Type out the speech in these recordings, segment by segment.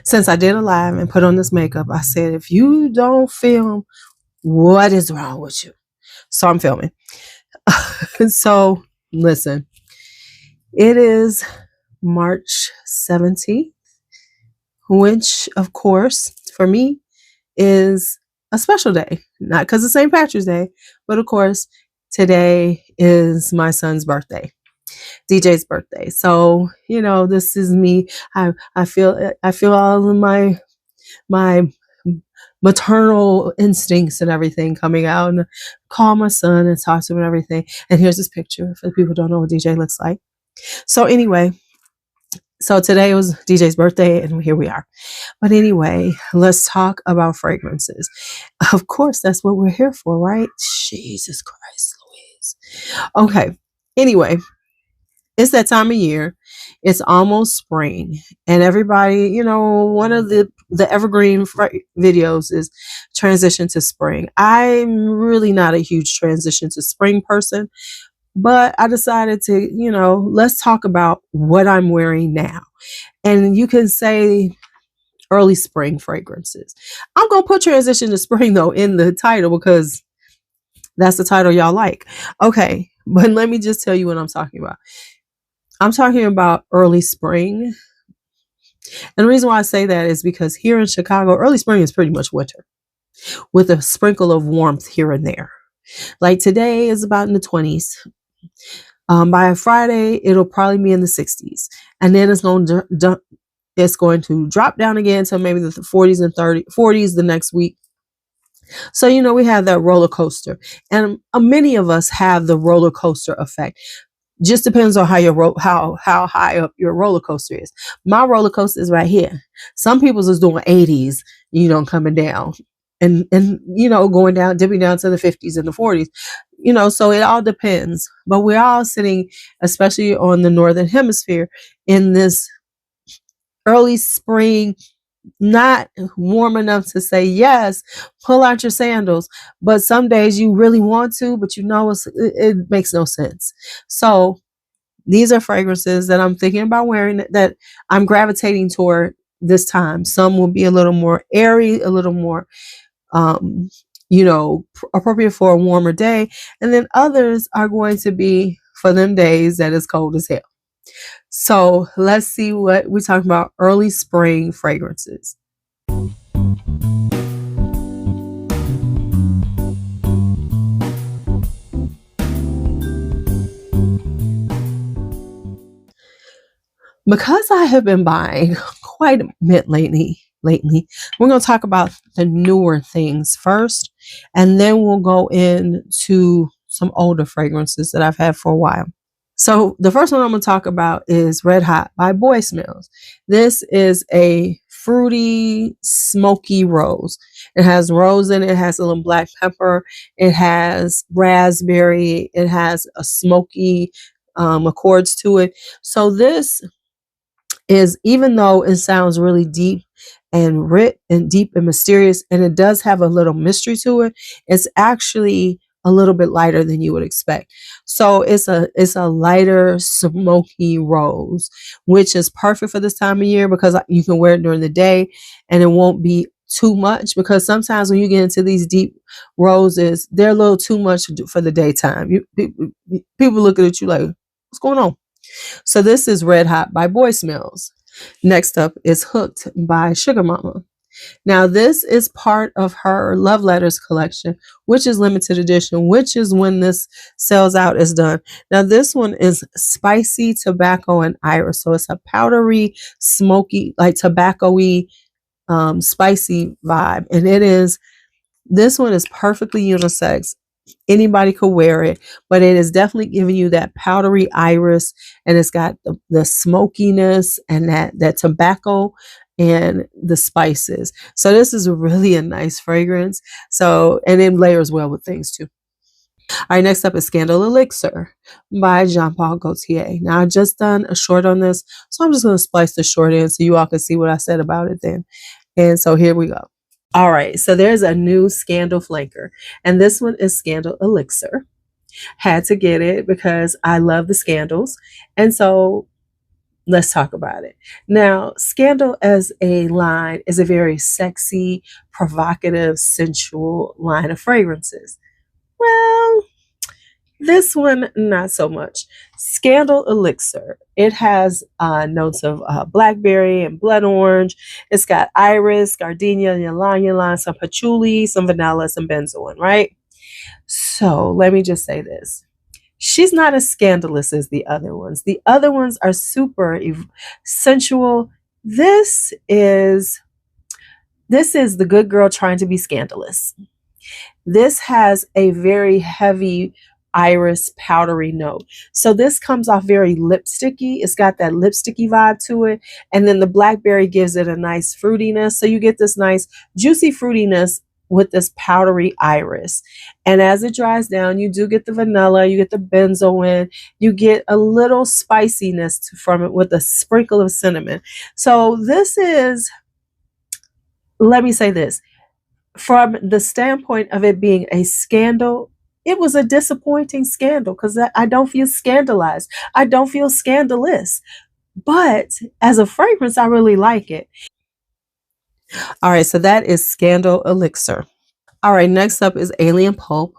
since I did a live and put on this makeup, I said, if you don't film, what is wrong with you? So I'm filming. So listen, it is March 17th, which of course for me is a special day, not because it's St. Patrick's Day, but of course today is my son's birthday, DJ's birthday. So, you know, this is me. I feel all of my maternal instincts and everything coming out, and call my son and talk to him and everything. And here's this picture for the people who don't know what DJ looks like. So anyway, so today was DJ's birthday and here we are. But anyway, let's talk about fragrances. Of course, that's what we're here for, right? Jesus Christ, Louise. Okay. Anyway, it's that time of year. It's almost spring, and everybody, you know, one of the evergreen videos is transition to spring. I'm really not a huge transition to spring person, but I decided to, you know, let's talk about what I'm wearing now. And you can say early spring fragrances. I'm going to put transition to spring though in the title because that's the title y'all like. Okay, but let me just tell you what I'm talking about. I'm talking about early spring. And the reason why I say that is because here in Chicago, early spring is pretty much winter with a sprinkle of warmth here and there. Like today is about in the 20s. By Friday, it'll probably be in the 60s. And then it's going to drop down again to maybe the 40s and 40s the next week. So, you know, we have that roller coaster. And many of us have the roller coaster effect. Just depends on how high up your roller coaster is. My roller coaster is right here. Some people's is doing 80s, you know, coming down and you know, going down, dipping down to the 50s and the 40s, you know, so it all depends. But we're all sitting, especially on the northern hemisphere, in this early spring, not warm enough to say yes, pull out your sandals, but some days you really want to, but you know it makes no sense. So these are fragrances that I'm thinking about wearing, that I'm gravitating toward this time. Some will be a little more airy, a little more you know, appropriate for a warmer day, and then others are going to be for them days that is cold as hell. So let's see what we're talking about. Early spring fragrances. Because I have been buying quite a bit lately, we're going to talk about the newer things first, and then we'll go into some older fragrances that I've had for a while. So the first one I'm going to talk about is Red Hot by Boy Smells. This is a fruity, smoky rose. It has rose in it. It has a little black pepper. It has raspberry. It has a smoky accords to it. So this is, even though it sounds really deep and rich and deep and mysterious, and it does have a little mystery to it, it's actually a little bit lighter than you would expect. So it's a lighter, smoky rose, which is perfect for this time of year because you can wear it during the day and it won't be too much, because sometimes when you get into these deep roses, they're a little too much for the daytime. People looking at you like, what's going on? So this is Red Hot by Boy Smells. Next up is Hooked by Sugar Mama. Now this is part of her Love Letters collection, which is limited edition, which is when this sells out is done. Now this one is spicy tobacco and iris. So it's a powdery, smoky, like tobacco-y, spicy vibe. And this one is perfectly unisex. Anybody could wear it, but it is definitely giving you that powdery iris, and it's got the smokiness and that tobacco and the spices. So this is really a nice fragrance. So, and it layers well with things too. All right, next up is Scandal Elixir by Jean Paul Gaultier. Now I just done a short on this, so I'm just going to splice the short in so you all can see what I said about it then. And so here we go. All right, so there's a new Scandal flanker, and this one is Scandal Elixir. Had to get it because I love the Scandals. And so Let's talk about it. Now, Scandal as a line is a very sexy, provocative, sensual line of fragrances. Well, this one, not so much. Scandal Elixir. It has notes of blackberry and blood orange. It's got iris, gardenia, ylang ylang, some patchouli, some vanilla, some benzoin, right? So let me just say this. She's not as scandalous as the other ones. The other ones are super sensual. This is the good girl trying to be scandalous. This has a very heavy iris powdery note. So this comes off very lipsticky. It's got that lipsticky vibe to it. And then the blackberry gives it a nice fruitiness. So you get this nice juicy fruitiness with this powdery iris. And as it dries down, you do get the vanilla, you get the benzoin, you get a little spiciness from it with a sprinkle of cinnamon. So this is, let me say this, from the standpoint of it being a scandal, it was a disappointing scandal because I don't feel scandalized. I don't feel scandalous. But as a fragrance, I really like it. All right, so that is Scandal Elixir. All right, next up is Alien Pulp.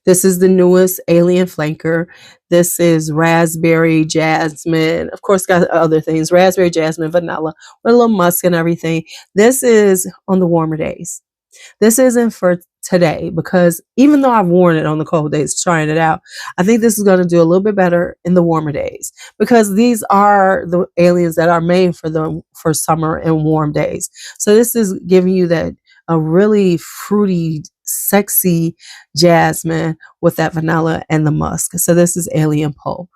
This is the newest Alien Flanker. This is raspberry, jasmine. Of course, got other things. Raspberry, jasmine, vanilla, with a little musk and everything. This is on the warmer days. This isn't for today because even though I've worn it on the cold days trying it out, I think this is going to do a little bit better in the warmer days because these are the aliens that are made for summer and warm days. So this is giving you that a really fruity, sexy jasmine with that vanilla and the musk. So this is Alien Pulp.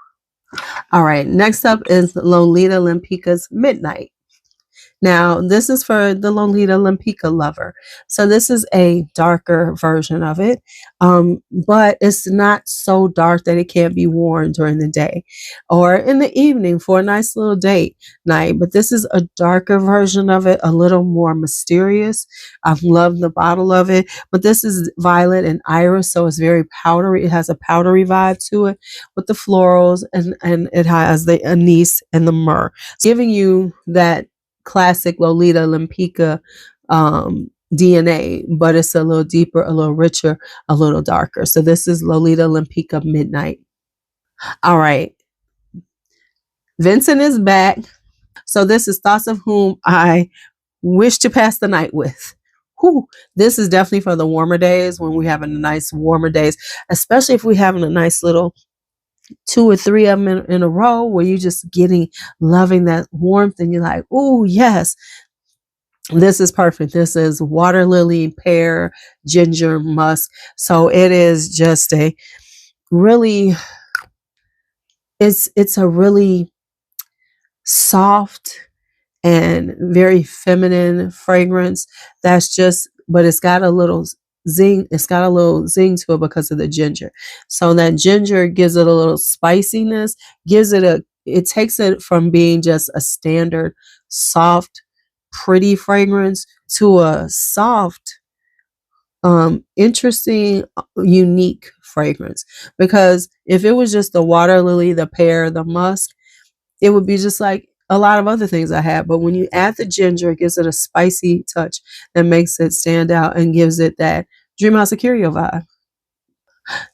All right, next up is Lolita Lempica's Midnight. Now, this is for the Lolita Lempica lover. So this is a darker version of it, but it's not so dark that it can't be worn during the day or in the evening for a nice little date night. But this is a darker version of it, a little more mysterious. I love the bottle of it, but this is violet and iris, so it's very powdery. It has a powdery vibe to it with the florals, and it has the anise and the myrrh, giving you that classic Lolita Lempica DNA, but it's a little deeper, a little richer, a little darker. So this is Lolita Lempica Midnight. All right. Vincent is back. So this is Thoughts of Whom I Wish to Pass the Night With. Whew. This is definitely for the warmer days when we're having nice warmer days, especially if we're having a nice little 2 or 3 of them in a row where you're just loving that warmth and you're like, oh yes, this is perfect. This is water lily, pear, ginger, musk. So it is just a really, it's a really soft and very feminine fragrance that's just, but it's got a little zing. It's got a little zing to it because of the ginger. So that ginger gives it a little spiciness, it takes it from being just a standard soft, pretty fragrance to a soft, interesting, unique fragrance. Because if it was just the water lily, the pear, the musk, it would be just like a lot of other things I had. But when you add the ginger, it gives it a spicy touch that makes it stand out and gives it that Dreamhouse Ikiryo vibe.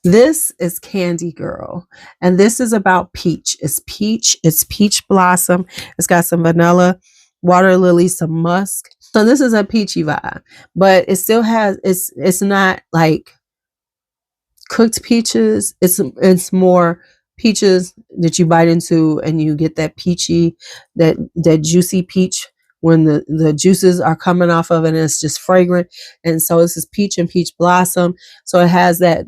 This is Candy Girl, and this is about peach. It's peach blossom. It's got some vanilla, water lily, some musk. So this is a peachy vibe, but it still has, it's not like cooked peaches. It's more peaches that you bite into and you get that peachy, that juicy peach when the juices are coming off of it, and it's just fragrant. And so this is peach and peach blossom. So it has that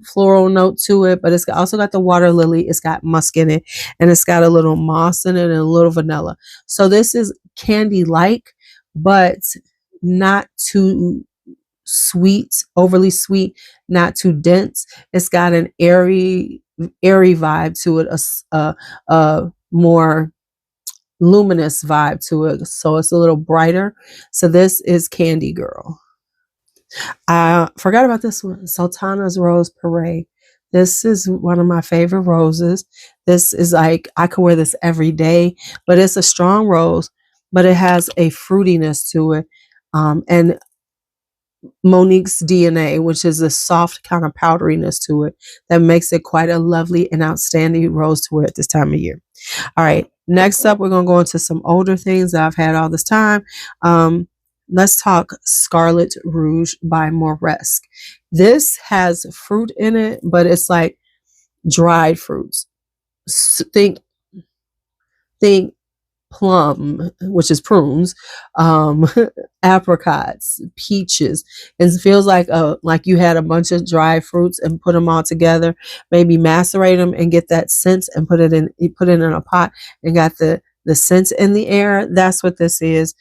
floral note to it, but it's also got the water lily. It's got musk in it, and it's got a little moss in it and a little vanilla. So this is candy-like, but not too sweet, overly sweet, not too dense. It's got an airy vibe to it, a more luminous vibe to it, so it's a little brighter. So this is Candy Girl. I forgot about this one, Sultana's Rose Parade. This is one of my favorite roses. This is like, I could wear this every day, but it's a strong rose, but it has a fruitiness to it. And Monique's DNA, which is a soft kind of powderiness to it that makes it quite a lovely and outstanding rose to wear at this time of year. All right, next up, we're going to go into some older things that I've had all this time. Let's talk Scarlet Rouge by Moresque. This has fruit in it, but it's like dried fruits. Think plum, which is prunes, apricots, peaches. It feels like you had a bunch of dried fruits and put them all together. Maybe macerate them and get that scent and put it in a pot and got the scent in the air. That's what this is.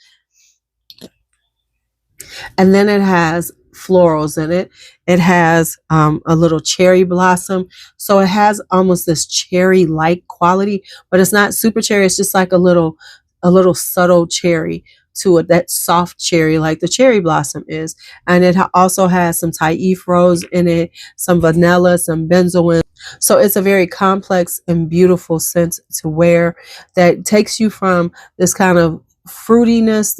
And then it has florals in it. It has a little cherry blossom. So it has almost this cherry-like quality, but it's not super cherry. It's just like a little subtle cherry to it, that soft cherry like the cherry blossom is. And it also has some Taif rose in it, some vanilla, some benzoin. So it's a very complex and beautiful scent to wear that takes you from this kind of fruitiness,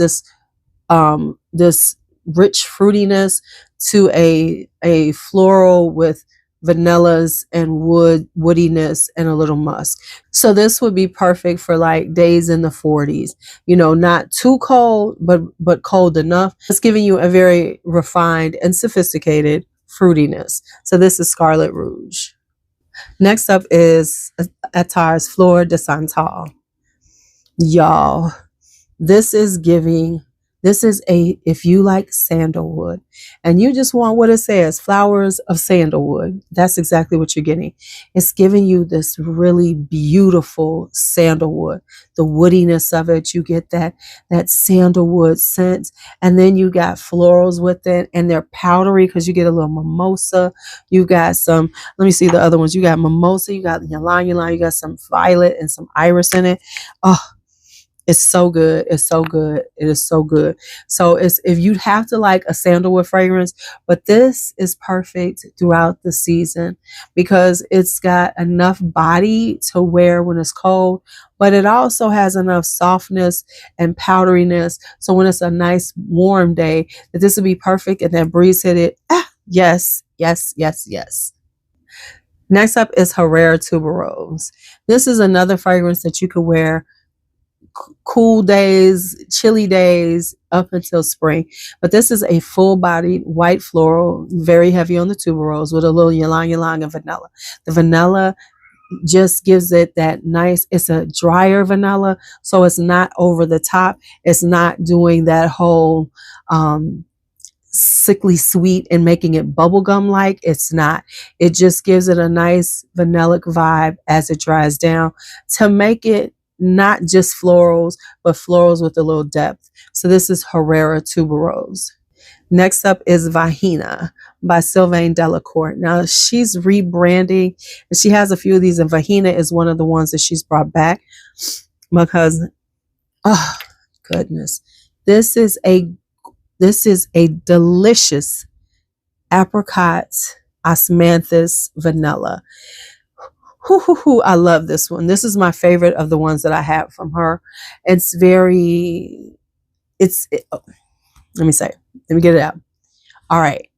this rich fruitiness to a floral with vanillas and woodiness and a little musk. So this would be perfect for like days in the 40s, not too cold, but cold enough. It's giving you a very refined and sophisticated fruitiness. So this is Scarlet Rouge. Next up is Attar's Fleur de Santal. Y'all, this is if you like sandalwood and you just want what it says, flowers of sandalwood, that's exactly what you're getting. It's giving you this really beautiful sandalwood, the woodiness of it. You get that sandalwood scent, and then you got florals with it, and they're powdery because you get a little mimosa. You got some, let me see the other ones. You got mimosa, you got ylang ylang, you got some violet and some iris in it. Oh, it's so good. It's so good. It is so good. So if you have to like a sandalwood fragrance, but this is perfect throughout the season because it's got enough body to wear when it's cold, but it also has enough softness and powderiness. So when it's a nice warm day, that this would be perfect and that breeze hit it. Yes, yes, yes, yes. Next up is Herrera Tuberose. This is another fragrance that you could wear cool days, chilly days up until spring. But this is a full-bodied white floral, very heavy on the tuberose with a little ylang ylang of vanilla. The vanilla just gives it that nice, it's a drier vanilla, so it's not over the top. It's not doing that whole sickly sweet and making it bubblegum like. It's not. It just gives it a nice vanillic vibe as it dries down to make it not just florals, but florals with a little depth. So this is Herrera Tuberose. Next up is Vahina by Sylvain Delacourt. Now she's rebranding, and she has a few of these, and Vahina is one of the ones that she's brought back because, oh goodness, this is a delicious apricot osmanthus vanilla. I love this one. This is my favorite of the ones that I have from her. Let me get it out. All right.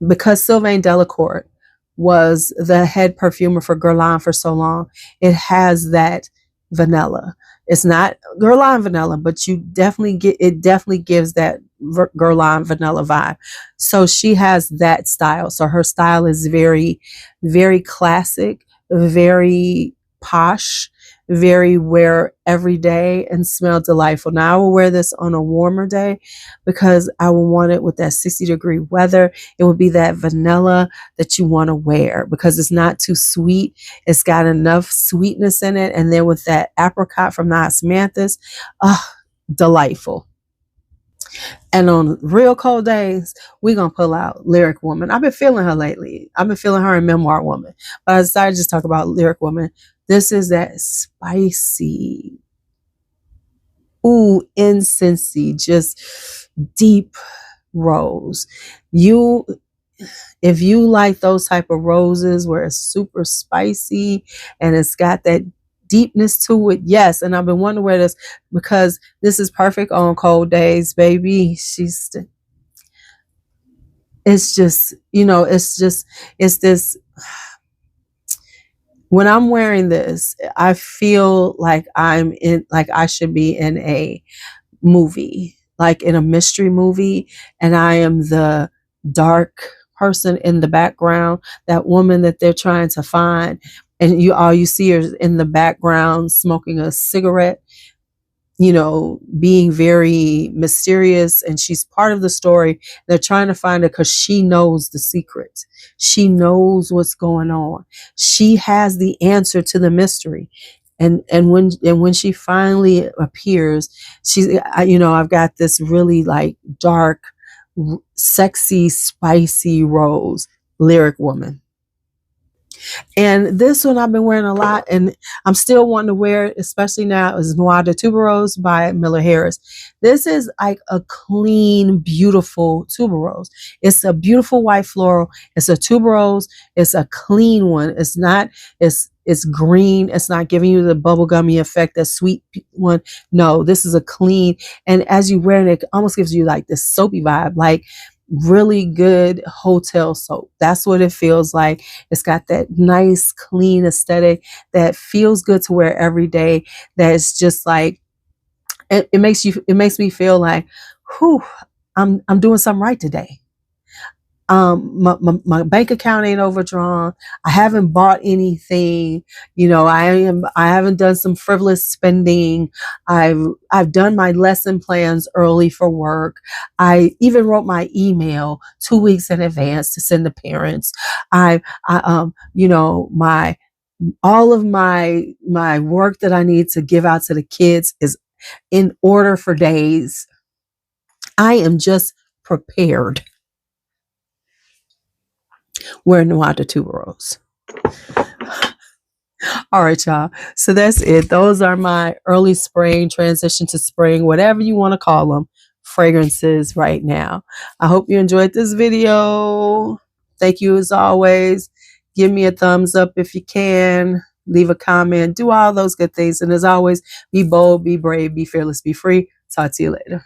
Because Sylvain Delacourt was the head perfumer for Guerlain for so long, it has that vanilla. It's not Guerlain vanilla, but it definitely gives that Guerlain vanilla vibe. So she has that style. So her style is very, very classic, very posh, very wear every day and smell delightful. Now I will wear this on a warmer day because I will want it with that 60-degree weather. It would be that vanilla that you want to wear because it's not too sweet. It's got enough sweetness in it. And then with that apricot from the osmanthus, delightful. And on real cold days, we're going to pull out Lyric Woman. I've been feeling her lately. I've been feeling her in Memoir Woman. But I decided to just talk about Lyric Woman. This is that spicy, incensey, just deep rose. if you like those type of roses where it's super spicy and it's got that deepness to it, yes. And I've been wanting to wear this because this is perfect on cold days, baby. It's just, it's this. When I'm wearing this, I feel like like I should be in a movie, like in a mystery movie, and I am the dark person in the background, that woman that they're trying to find, and all you see her in the background smoking a cigarette, being very mysterious, and she's part of the story. They're trying to find her because she knows the secret. She knows what's going on. She has the answer to the mystery. And when she finally appears, I've got this really like dark, sexy, spicy rose, lyric woman. And this one I've been wearing a lot, and I'm still wanting to wear it, especially now, is Noir de Tuberose by Miller Harris. This is like a clean, beautiful tuberose. It's a beautiful white floral. It's a tuberose. It's a clean one. It's green. It's not giving you the bubblegummy effect, that sweet one. No, this is a clean. And as you wear it, it almost gives you like this soapy vibe, like really good hotel soap. That's what it feels like. It's got that nice, clean aesthetic that feels good to wear every day. That's just like, it makes me feel like, whew, I'm doing something right today. My bank account ain't overdrawn. I haven't bought anything. I haven't done some frivolous spending. I've done my lesson plans early for work. I even wrote my email 2 weeks in advance to send to parents. My all of my work that I need to give out to the kids is in order for days. I am just prepared. Wear Noir de Tuberose. All right, y'all. So that's it. Those are my early spring, transition to spring, whatever you want to call them, fragrances right now. I hope you enjoyed this video. Thank you as always. Give me a thumbs up if you can. Leave a comment. Do all those good things. And as always, be bold, be brave, be fearless, be free. Talk to you later.